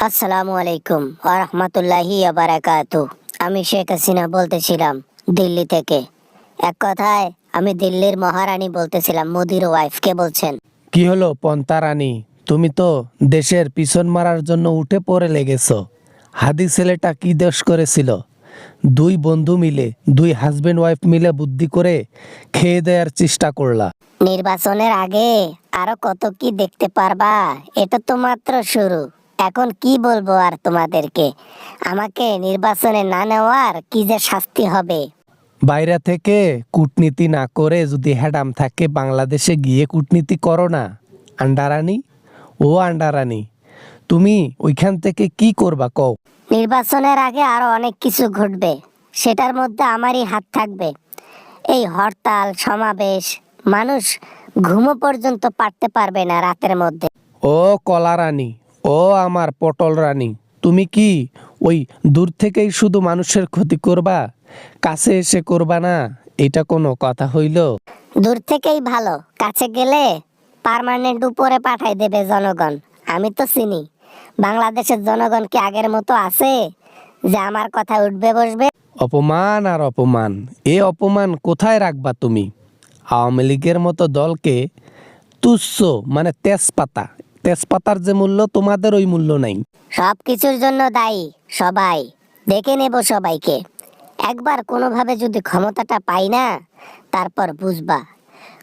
আসসালামু আলাইকুম ওয়া রাহমাতুল্লাহি ওয়া বারাকাতুহু। আমি শেখ হাসিনা বলতেছিলাম দিল্লি থেকে। এক কথায় আমি দিল্লির মহারানী বলতেছিলাম, মোদির ওয়াইফ। কে বলছেন? কি হলো পন্তা রানী, তুমি তো দেশের পিছন মারার জন্য উঠে পড়ে লেগেছো। হাদি ছেলেটা কি দোষ করেছিল? দুই বন্ধু মিলে, দুই হাজবেন্ড ওয়াইফ মিলে বুদ্ধি করে খেয়ে দেওয়ার চেষ্টা করলা। নির্বাচনের আগে আরো কত কি দেখতে পারবা, এটা তো মাত্র শুরু। এখন কি বলবো আর তোমাদেরকে, আমাকে নির্বাচনে না নেওয়ার কি যে শাস্তি হবে। বাইরে থেকে কূটনীতি না করে যদি হ্যাডাম থাকে বাংলাদেশে গিয়ে কূটনীতি করো না। আন্ডারানী, ও আন্ডারানী, তুমি ওইখান থেকে কি করবা কও? নির্বাচনের আগে আরো অনেক কিছু ঘটবে, সেটার মধ্যে আমারই হাত থাকবে। এই হরতাল সমাবেশ, মানুষ ঘুমো পর্যন্ত পারতে পারবে না রাতের মধ্যে। ও কলা রানী, ও আমার পটল রানী, তুমি কি ওই দূর থেকেই শুধু মানুষের ক্ষতি করবা, কাছে এসে করবা না? এটা কোনো কথা হইল? দূর থেকেই ভালো, কাছে গেলে পার্মানেন্ট উপরে পাঠাই দেবে জনগণ। আমি তো চিনি বাংলাদেশের জনগণ কি আগের মতো আছে যে আমার কথা উঠবে বসবে। অপমান আর অপমান, এ অপমান কোথায় রাখবা তুমি? আওয়ামী লীগের মতো দলকে তুচ্ছ, মানে তেজপাতা, তেজপাতার যে মূল্য তোমাদের ওই মূল্য নাই। সব কিছুর জন্য দায়ী সবাই, দেখে নেব সবাইকে। একবার কোনোভাবে যদি ক্ষমতাটা পাই না, তারপর বুঝবা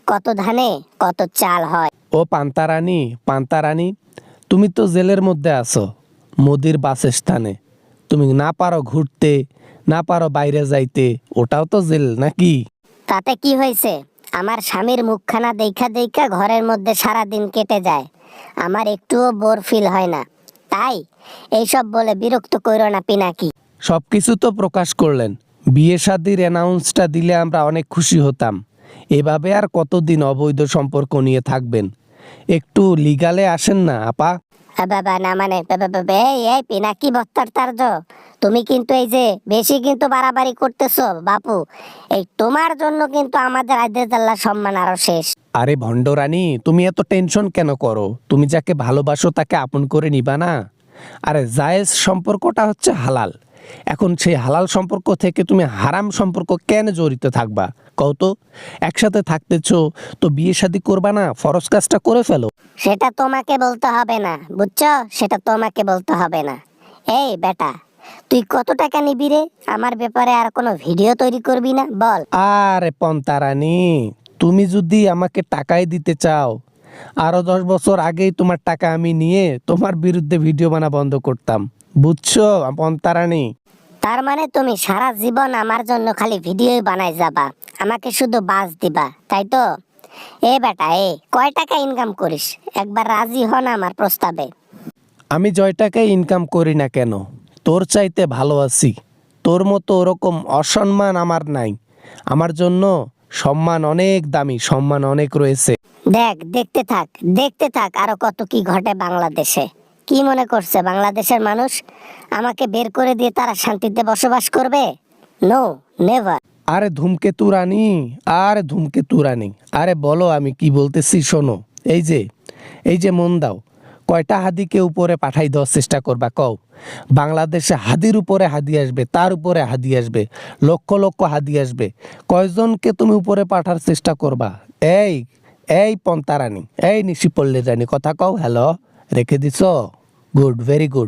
কত ধানে কত চাল হয়। ও পান্তারানী, পান্তারানী, তুমি তো জেলের মধ্যে আছো, মোদির বাসস্থানে। তুমি না পারো ঘুরতে, না পারো বাইরে যাইতে, ওটাও তো জেল নাকি? তাতে কি হয়েছে? আমার স্বামীর মুখখানা দেখা দেখা ঘরের মধ্যে সারা দিন কেটে যায়, আমার একটুও বোর ফিল হয় না। তাই এইসব বলে বিরক্ত কইরো না পিনাকি। সবকিছু তো প্রকাশ করলেন, বিয়ে শাদির অ্যানাউন্সটা দিলে আমরা অনেক খুশি হতাম। এভাবে আর কতদিন অবৈধ সম্পর্ক নিয়ে থাকবেন? একটু লিগালে আসেন না আপা। বাবা না মানে এই পিনাকি বত্তার তার্য, তুমি কিন্তু এই যে বেশি কিন্তু বাড়াবাড়ি করতেছো বাপু। এই তোমার জন্য কিন্তু আমাদের আইদাল্লাহ সম্মান আরো শেষ। আরে ভণ্ডরানী, তুমি এত টেনশন কেন করো? তুমি যাকে ভালোবাসো তাকে আপন করে নিবা না? আরে জায়েজ সম্পর্কটা হচ্ছে হালাল। এখন সেই হালাল সম্পর্ক থেকে তুমি হারাম সম্পর্ক কেন জড়িত থাকবা কও তো? একসাথে থাকতেছো তো বিয়ে শাদী করবা না? ফরজ কাজটা করে ফেলো। সেটা তোমাকে বলতে হবে না, বুঝছো? সেটা তোমাকে বলতে হবে না। এই বেটা, তুই কত টাকা নিবি রে? আমার ব্যাপারে আর কোনো ভিডিও তৈরি করবি না বল। আরে পন্তারানী, তুমি যদি আমাকে টাকাই দিতে চাও, আরো 10 বছর আগেই তোমার টাকা আমি নিয়ে তোমার বিরুদ্ধে ভিডিও বানা বন্ধ করতাম, বুঝছো পন্তারানী? তার মানে তুমি সারা জীবন আমার জন্য খালি ভিডিওই বানাই যাবা, আমাকে শুধু বাস দিবা, তাই তো? এ বেটা, কয় টাকা ইনকাম করিস? একবার রাজি হন আমার প্রস্তাবে। আমি জয় টাকায় ইনকাম করি না কেন, তোর চাইতে ভালো আছি। তোর মতো ওরকম অসম্মান আমার নাই। আমার জন্য সম্মান অনেক দামি, সম্মান অনেক রয়েছে। দেখ, দেখতে থাক, দেখতে থাক আরো কত কি ঘটে বাংলাদেশে। কি মনে করছে বাংলাদেশের মানুষ আমাকে বের করে দিয়ে তারা শান্তিতে বসবাস করবে? No, never. আরে ধূমকেতু রানী, আরে ধূমকেতু রানী, আরে বলো আমি কি বলতেছি শোনো। এই যে মন দাও, কয়টা হাদিকে উপরে পাঠাই দেওয়ার চেষ্টা করবা কও? বাংলাদেশে হাদির উপরে হাদি আসবে, তার উপরে হাদি আসবে, লক্ষ লক্ষ হাদি আসবে। কয়জনকে তুমি উপরে পাঠার চেষ্টা করবা? এই এই পন্তা রানী, এই নিশি পল্লী রানী, কথা কও। হ্যালো, রেখে দিছো? Good, very good.